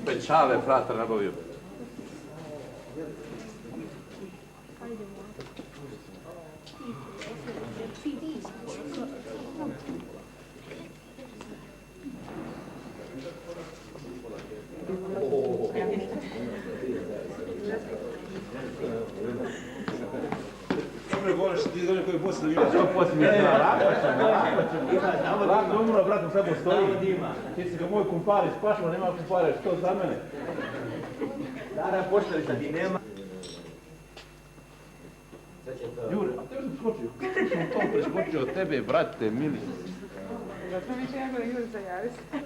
Speciale frater nabavio. Govoriš ti dolje koji poslije vidiš. Što poslije lako umro, bratom sad postoji. Ti si ga moj kumpari spašao, nema kumpare, što za mene? Da, pošli sad i nema. Jure, a te sam skočio. Kako sam to preskočio od tebe, brate, mili? Zato mi će nego da Jure zajavi se.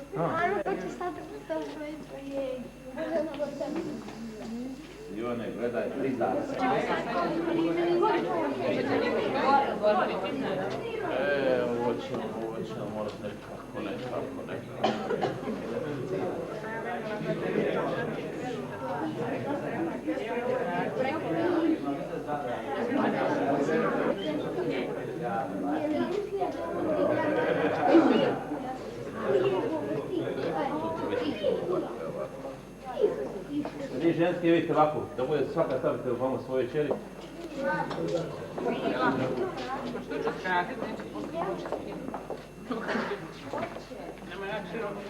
Ajmo, to će sad dobro jutro, jej. Ivane, gledaj, prizda. Ovo ćemo morat nekako. Vi ženski vidite ovako, da bude svaka stavite u vamo svoje čeri. Što ću skratiti, neće poslije moći skinuti. Nema jak široko.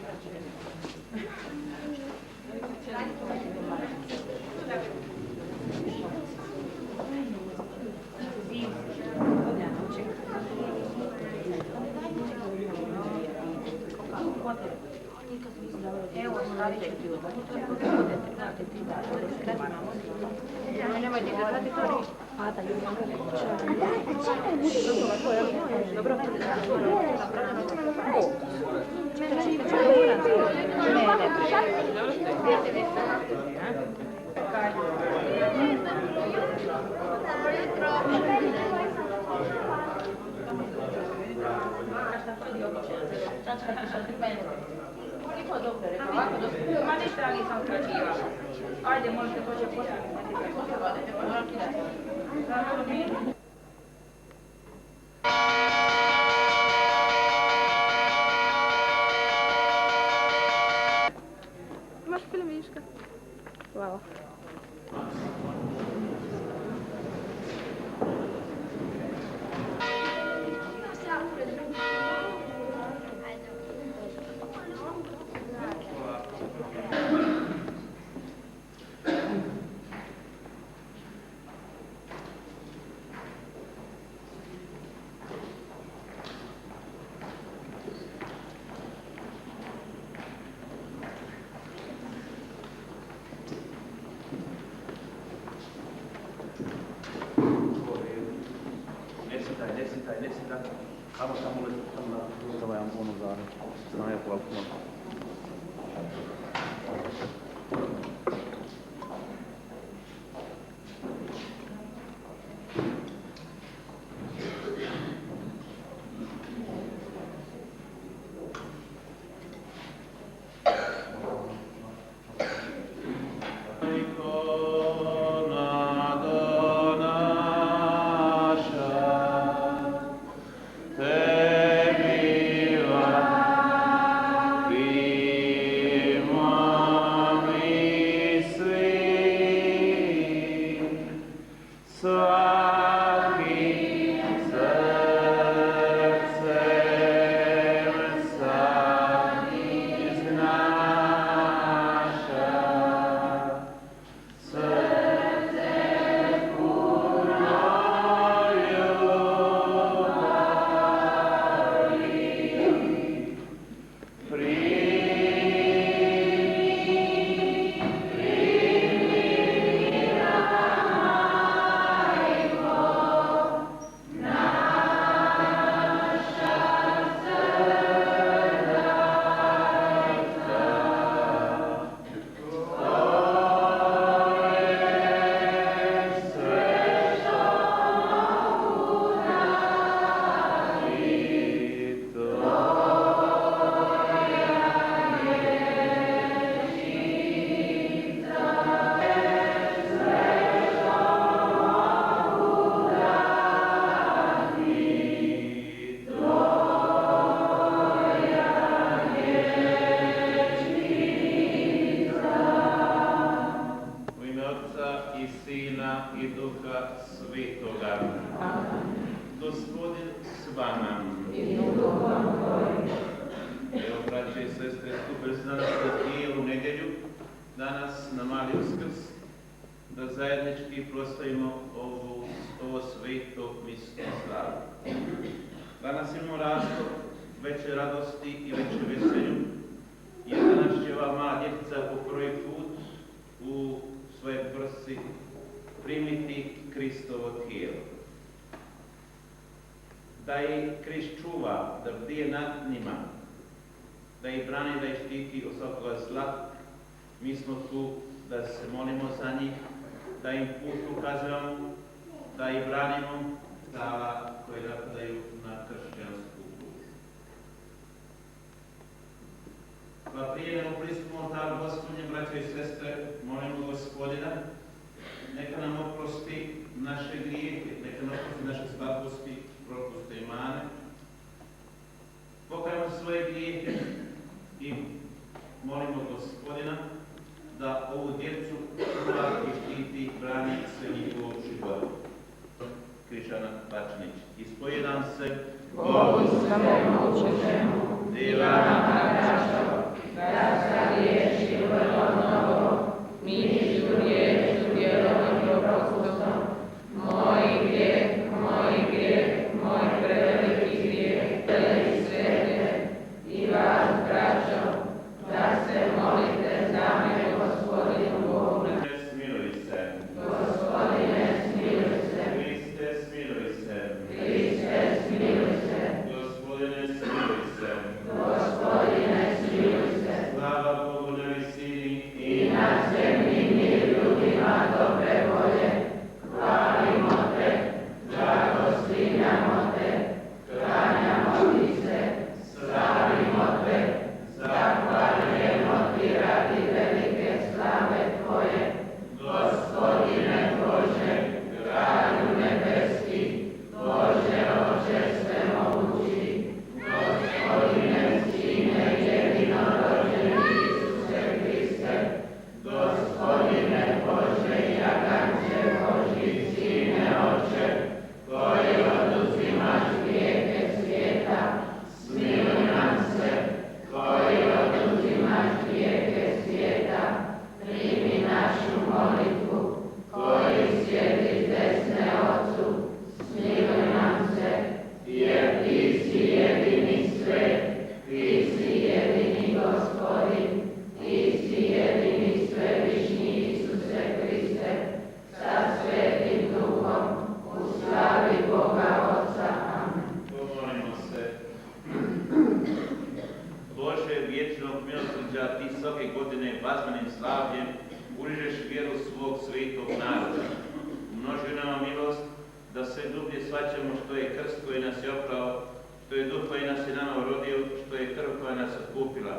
Evo, stavit ću ti u nemojte ga raditi to. A, da li mogu reći? Dobro, Koliko je dobro rekao, ovako dospio, ma ništa ja nisam skraćivala. Ajde, možete pođe postaviti nekaj poslova, da te moram kidati. Imaš film viška? Hvala. Ne sitaj. Samo na ovaj ono zare. Snaje po alkoholu. Tebi nam. Evo, braće i sestre, skupili se danas na Bijelu nedjelju, danas na Mali Uskrs, da zajednički proslavimo ovo sveto misto slave. Danas imamo razlog veće radosti i veće veselju, jer danas će ova mala djetica po prvi put u svoje prsi primiti Kristovo tijelo. Da ih Krist čuva, da bdije nad njima, da ih brani, da ih štiti od svakoga zla. Mi smo tu da se molimo za njih, da im put ukazujemo, da ih branimo zala koje napadaju na kršćansku put. Pa prije nego pristupimo oltaru Gospodnje, braće i sestre, molimo Gospodina, neka nam oprosti naše grijehe, neka nam oprosti naše slabosti, propuste i mane. Pokajamo svoje grijehe i molimo Gospodina da ovu djecu čuva i štiti, brani sve njihovog života. Krišana Bačnić. Ispojedam se Bogu svemogućemu, divana braćo, da sagriješi vrlo mnogo, mišlju, riječju, djelom i propustom. Moj grijeh, moj preveliki grijeh, i svete, i vas, braćo, da se molite za me, Gospodinu Bogu. Smiluj se. Gospodine, smiluj se. Kriste, smiluj se. Kriste, smiluj se. Gospodine, smiluj se. Gospodine, smiluj se. Slava Bogu na visini I na zemlji mir ljudima dobre volje. Hvalimo te, blagoslinjamo te, klanjamo ti se, slavimo te, zahvaljujemo ti radi velike slave tvoje. Gospodine Bože, kralju nebeski, Bože Oče svemogući, Gospodine Sine jedinorođeni Isuse Kriste, Gospodine Bože, jaganče Božji, Sine Oče, koji oduzimaš grijehe svijeta, smiluj nam se, koji oduzimaš grijehe svijeta, primi našu molitvu, koji sjedi s desne Otcu, smiluj nam se, jer ti si jedini svet, ti si jedini Gospodin, ti si jedini svevišnji Isuse Kriste, sa Svetim Duhom, u slavi Boga Otca. Amen. Pomolimo se. Bože vječnog milosrđa, ti svake godine bazmanim slavljem urižeš vjeru svog svetog naroda. Umnoži nama milost da sve dublje shvaćamo što je krst koji nas je oprao, što je duh koji nas je nama urodio, što je krv koja nas otkupila.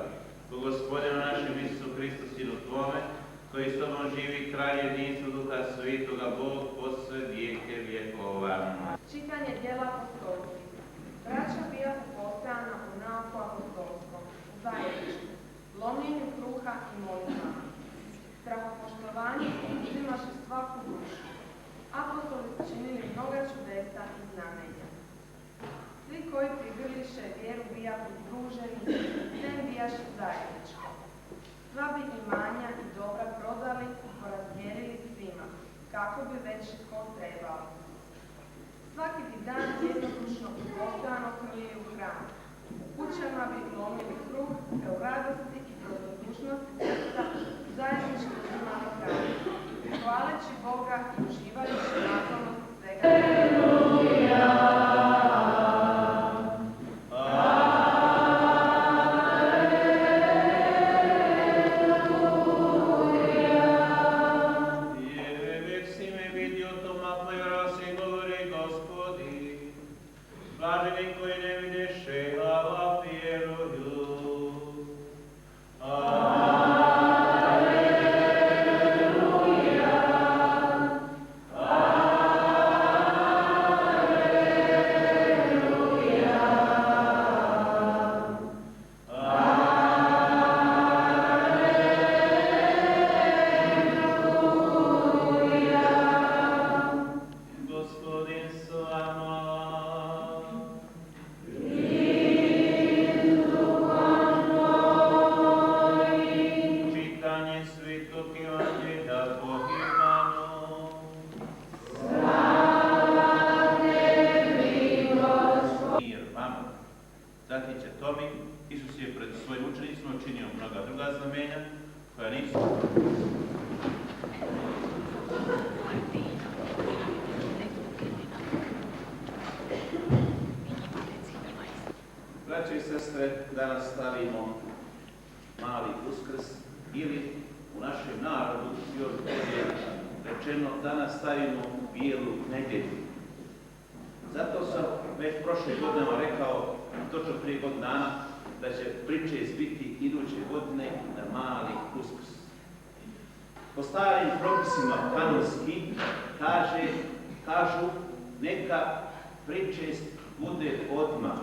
Po Gospodinu našem Isusu Hristu, Sinu Tvome, koji s Tobom živi, kralj jedinstva Duha Svetoga, Bog posve vijeke vjekova. Čitanje djela apostolskih. Braća bijahu postojana u nauku apostolskom, u zajedništvu, lomljenju kruha i molitvama. Strahopoštovanje uzimaše svaku dušu. Apostoli su činili mnoga čudesa i znamenja. Svi koji prigrliše vjeru bijahu združeni, sve bijaše zajedničko. Sva bi imanja i dobra prodali i porazdijelili svima, kako bi već ko trebao. Svaki bi dan jednodušno i postojano krlili u hram. U kućama bi lomili kruh, te u radosti i prostodušnosti srca zajednički uzimali hranu, hvaleći Boga i uživajući naklonost svega. Blaženi koji ne videše, a vjeruju. dati će Tomi. Isus je pred svojim učenicima učinio mnoga druga znamenja koja nisu... Braće i sestre, danas slavimo Mali Uskrs ili u našem narodu još bolje rečeno danas stavimo Bijelu nedjelju. Zato sam već prošle godine vam rekao, točno prije godinu dana, da će pričest biti iduće godine na Mali Uskrs. Po starim propisima kanonski kažu neka pričest bude odmah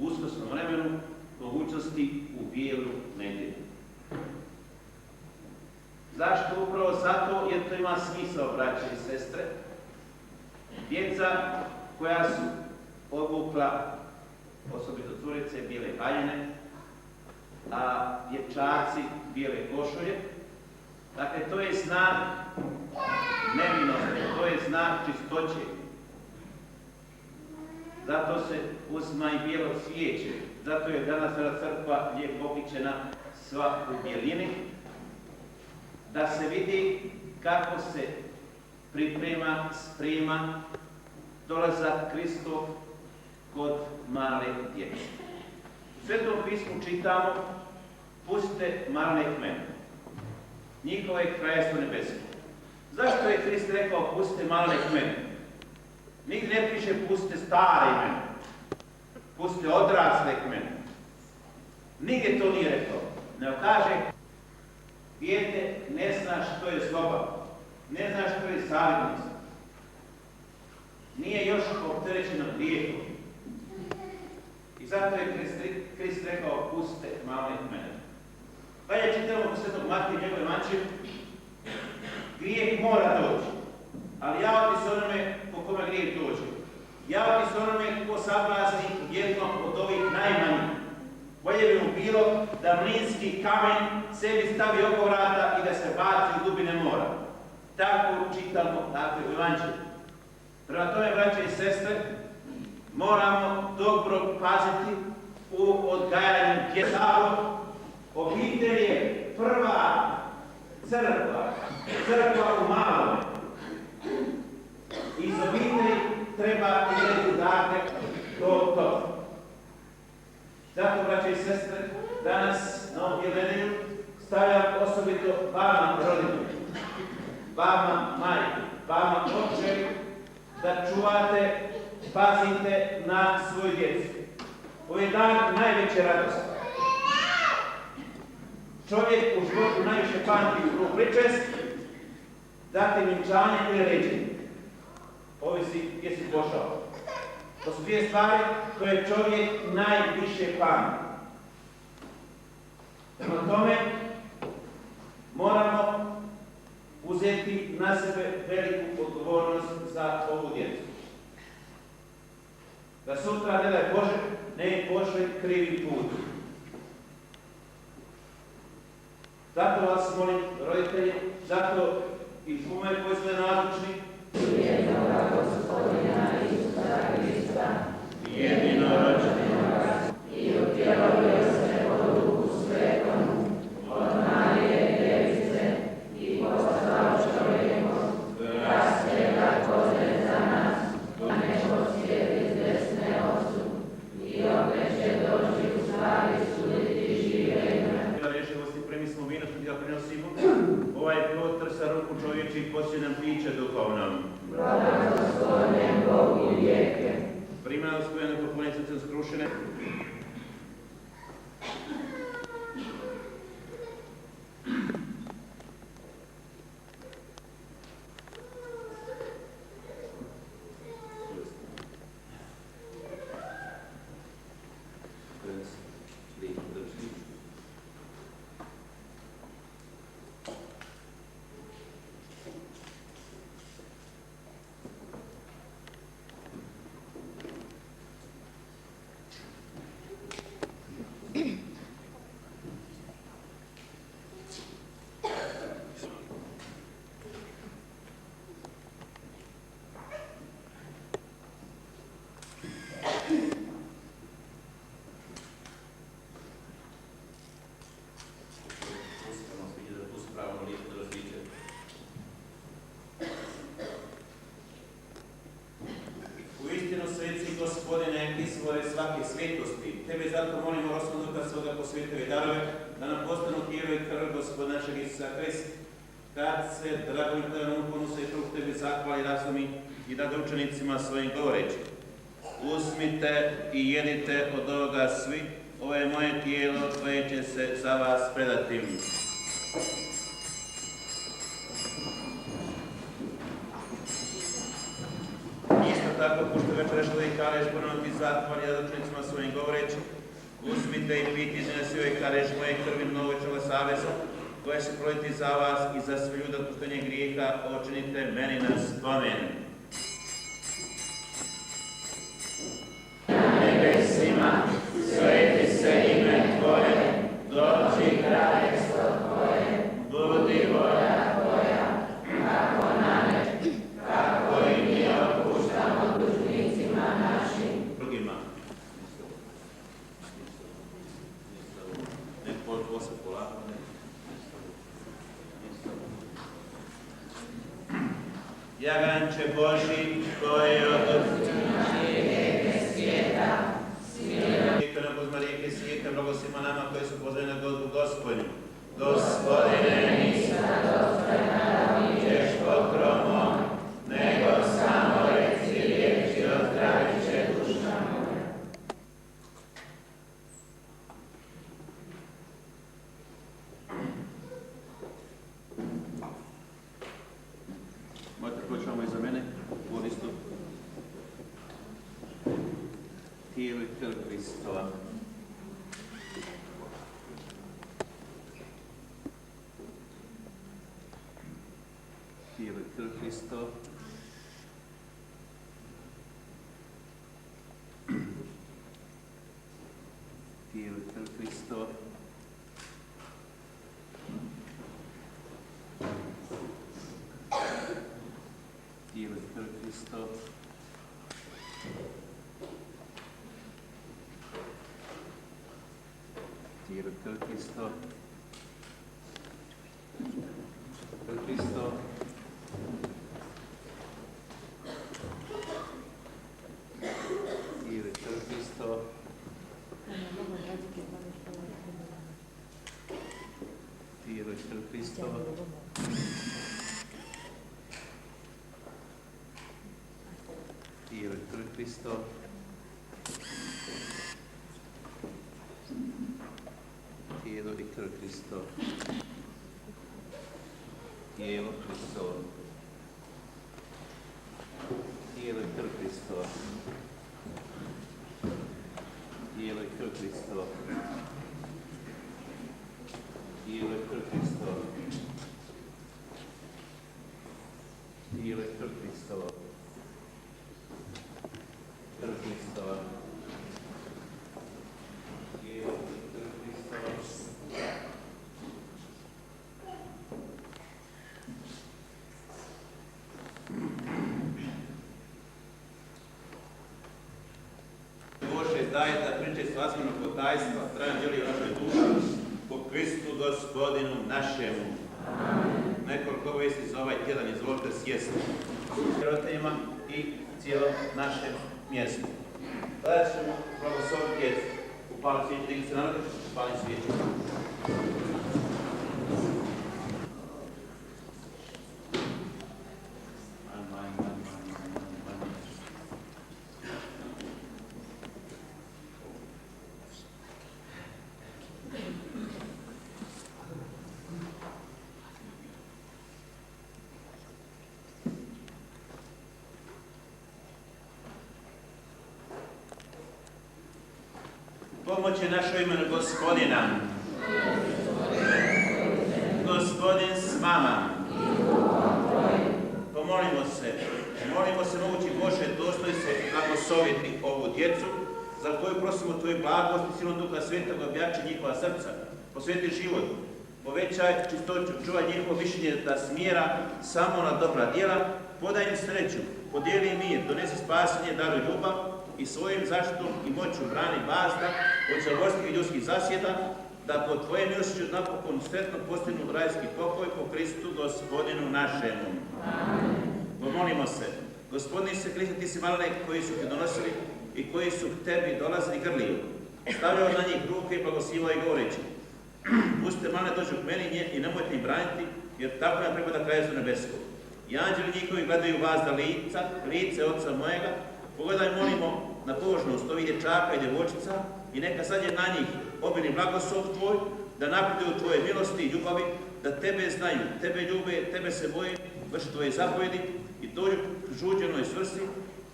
u uskrsnom vremenu, mogućnosti u Bijelu nedjelju. Zašto? Upravo zato jer to ima smisao, braće i sestre. Djeca koja su obukla, osobito curice, bijele haljine, a dječaci bijele košulje, dakle to je znak nevinosti, to je znak čistoće. Zato se uzima i bijelo cvijeće, zato je danas crkva lijepo okićena sva u bijelini, da se vidi kako se priprema, sprema dolazak Kristov kod male djece. U Svetom pismu čitamo: pustite male kmene, njihovo je kraljestvo nebesko. Zašto je Krist rekao pustite male kmene? Nigdje ne piše pustite stare kmene, pustite odrasle kmene. Nigdje to nije rekao. Ne kaže, dijete ne zna što je zloba, ne zna što je zavidnost. Nije još opterećeno grijehom. I zato je Krist rekao pustite male kmene. Dalje čitamo u Svetog Matije njegove evanđelju, grijeh mora doći, ali javiti se onome po kome grijeh dođe. Javiti se onome ko sablazni jednom od ovih najmanjih. Bolje bi mu bilo da mlinski kamen sebi stavi oko vrata i da se baci u dubine mora. Tako čitamo, tako je u evanđelju. Prema tome, braće i sestre, moramo dobro paziti u odgajanju djece. Obitelj je prva crkva u malome. Iz obitelji treba izrediti zadatak to. Zato, braće i sestre, danas na ovom Bjelnedelju stavljam osobito vama roditelji, vama majke, vama očevi, da čuvate, pazite na svoju djecu. Ovo je dan najveće radosti. Čovjek u životu najviše pamti u pričest, zatim vjenčanje ili ređenje. Ovisi gdje si pošao. To su dvije stvari koje čovjek najviše pamti. Prema tome, moramo uzeti na sebe veliku odgovornost za ovu djecu. Da sutra, ne daj Bože, ne pošli krivi put. Zato vas molim, roditelji, zato i šume koji ste nazočni, jednoga Gospodina Isusa Krista, jedinorođenoga i utjelovio po Duhu Svetom, od Marije Djevice i postao čovjekom, raspjeva koze za nas, nego sjedi s desne Otcu, i opet će doći u slavi suditi žive i mrtve. Rješivosti premislu vino što ti ga prinosimo, ovaj plod trsa ruku čovječi i poslije nam piće duhovnom. Blagoslovljen Bog i vijeke. Primljeno skujene popune srcem skrušene. svake svetosti. Tebe zato molimo, Gospod Duha svoga, posvetove darove, da nam postanu tijelo i krv Gospod našeg Isusa Hrista. Kad se dragovitarnom ponose i truk Tebe zahvali razumi i da ga učenicima svojim govoreći. Uzmite i jedite od ovoga svi, ovo je moje tijelo koje će se za vas predati. Isto tako, pošto večeraš uvijek kaleš, ponovno ti zahvali da učenicima svojim govoreći. Uzmite i piti da se uvijek kaleš moje krvi novočeva saveza, koja se proliti za vas i za sve ljude otpuštenje grijeha, učinite meni na spomen. Nebesima, sveti se ime Tvoje, dođi kraljestvo Tvoje, budi volja Tvoja, kako na nebi, kako i mi otpuštamo dužnicima našim. Drugima. Ne posle polako, ne. Jaganče Boži, koji od svijeta, Marije svijeta, blagosima nama koji su pozvani na godbu Gospodnju. Gospodine, nisam dostojna da uđeš pod kromom, nego samo reci riječi, ozdravit će duša moja. Možete proći vamo iza mene, u listu. Tijelo i krv Hristova. Tijelo i krv Hristova. Tijelo i krv Hristova. Tijelo i krv Hristova. Tijelo i krv Hristova. Krv Hristova. Tijelo i krv Hristova. Tijelo i krv Hristova. Tijelo i krv Hristova. Tijelo i krv Hristova. Tijelo Hristova. Tijelo i krv Hristova. Tijelo i krv Hristova. Tijelo i krv Hristova. Tijelo i krv Hristova. Krv Hristova. Tijelo i krv Hristova. Bože, daj da priče svasmenog potajstva, tražili vašoj duši, po Kristu Gospodinu našemu. Nekoliko vesti za ovaj tjedan, izvolite sjesti. Roditeljima i cijelom našem mjestu. Tada ćemo blagosloviti upali svijeću, digli se na noge, upali svijeću. Pomoć je našo imenu Gospodina. Gospodin s vama. Pomolimo se. Molimo se, mogući Bože, dostoj se blagosloviti ovu djecu, za koju prosimo Tvoju blagost i silom Duha Svetoga, objači njihova srca, posveti život, povećaj čistoću, čuvaj njihovo mišljenje da smjera samo na dobra djela, podaj im sreću, podijeli im mir, donesi spasenje, daruj ljubav, i svojim zaštitom i moću brani bazda od crnogorskih i ljudskih zasjeda, da pod Tvoje milošću napokon sretno postignu rajski pokoj po Kristu Gospodinu našemu. Amen. Pomolimo se. Gospodine se Kriste, Ti si malene koji su Te donosili i koji su k tebi dolazili grliju. Stavljao na njih ruke i blagoslivao i govoreći: pustite mane dođu k meni i nemojte ih braniti, jer tako nam treba da kraljestvo nebesko. I anđeli njihovi gledaju vas da lice Oca mojega. Pogledaj, molimo, na pobožnost ovih dječaka i djevojčica i neka sad je na njih obilni blagoslov tvoj, da napreduju tvoje milosti i ljubavi, da tebe znaju, tebe ljube, tebe se boje, vrši tvoje zapovjedi i dođu k žuđenoj svrsi,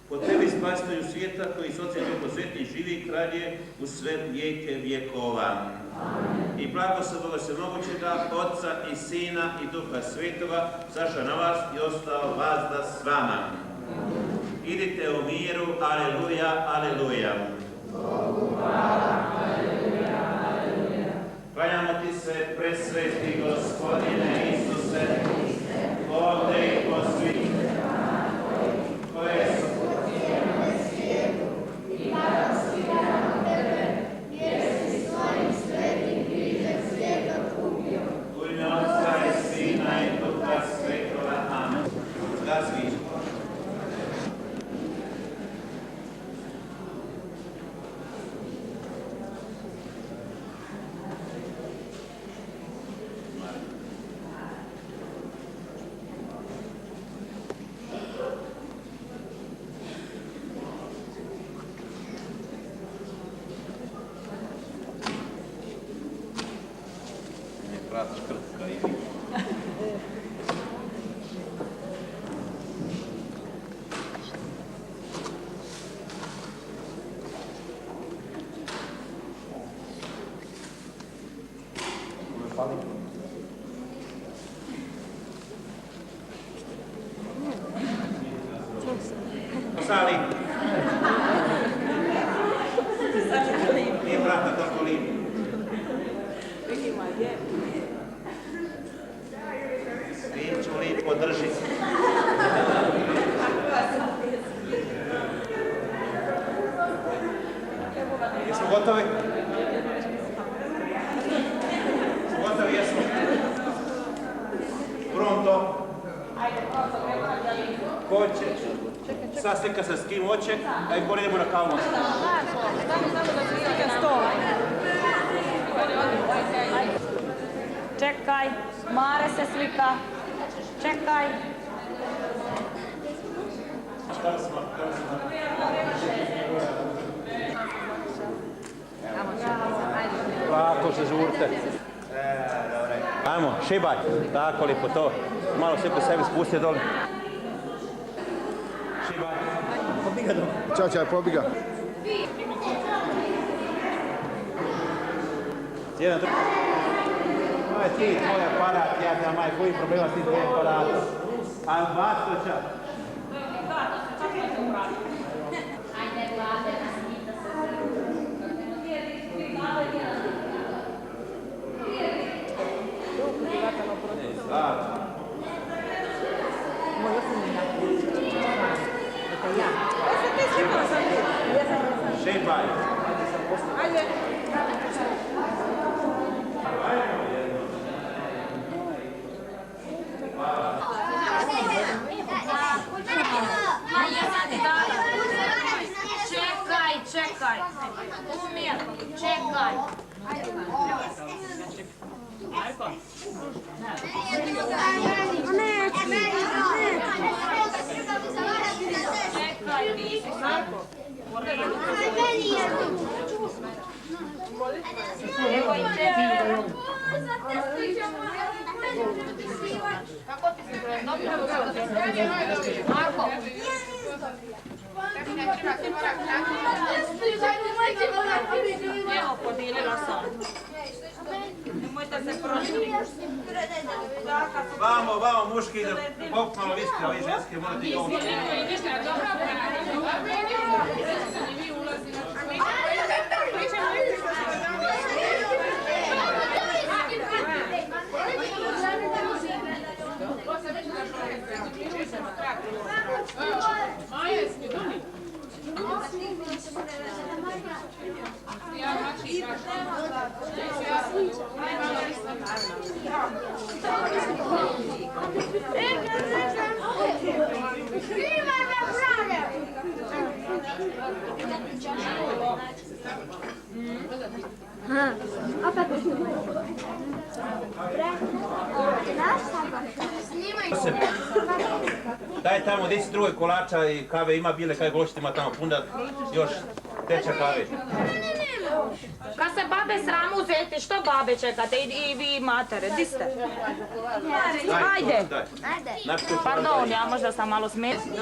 po tebi spasitelju svijeta koji s Ocem Duhom Svetim živi kralje u sve vijeke vjekova. I blagoslovilo se mogućega Otca i Sina i Duha Svetoga, zašao na vas i ostao vazda s vama. Idite u miru, aleluja, aleluja. Bogu hvala, aleluja, aleluja. Klanjamo ti se, presveti Gospodine Isuse, ovdje i po svih koje su i blagoslivljamo tebe, jer si svojim svetim križem svijeta kupio. u ime Otca i Sina i Duha Svetoga. Amen. Da svi. Brat škrtka i vi. Sali. Nije brata toliko lijepo. Rimču lijepo drži. Jesmo gotovi? Gotovi jesmo. Pronto. Ko će? Sad slika se s kim hoće, a i gore idemo na kavu. Čekaj, Mare se slika. Čekaj. Lako se žurte. Ajmo, šibaj. Tako lijepo to. Malo sve po sebi spusti dole. Šibaj. Pobiga doma. Čačaj, pobiga. Jedan drugi. Ovo je ti, tvoj aparat, ja znam, maj, koji problema s tim tvojim aparatom? A vas to čak. Ajde, vlade, nasmita Šibaj. Ajde. Čekaj. Umir. Čekaj. Čekaj, ti si Marko. Evo i tebi. Kako ti se zove? Marko. Evo, podijelila sam. Nemojte se prošli. Vamo, muški, da pokmalo viske, ovi ženske, morate i ovo. Daj tamo 10 druge kolača i kave, ima bile kaj gošti, ima tamo punda, još teča kave. Kad se babe sramu uzeti, što babe čekate i vi matere, di ste? Ajde. Pardon, ja možda sam malo smetna.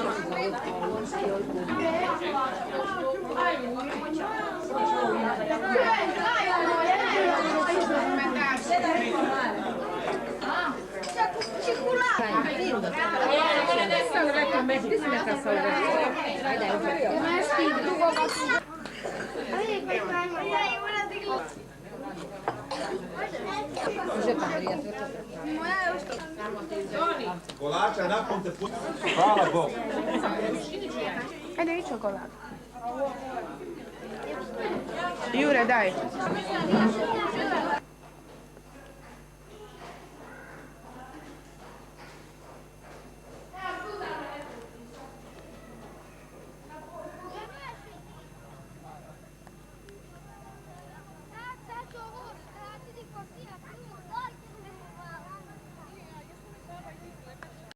Kolača napunite put. Hvala Bogu. Ajde, i čokoladu. Jure, daj. Sad ću ovo, ti di portira.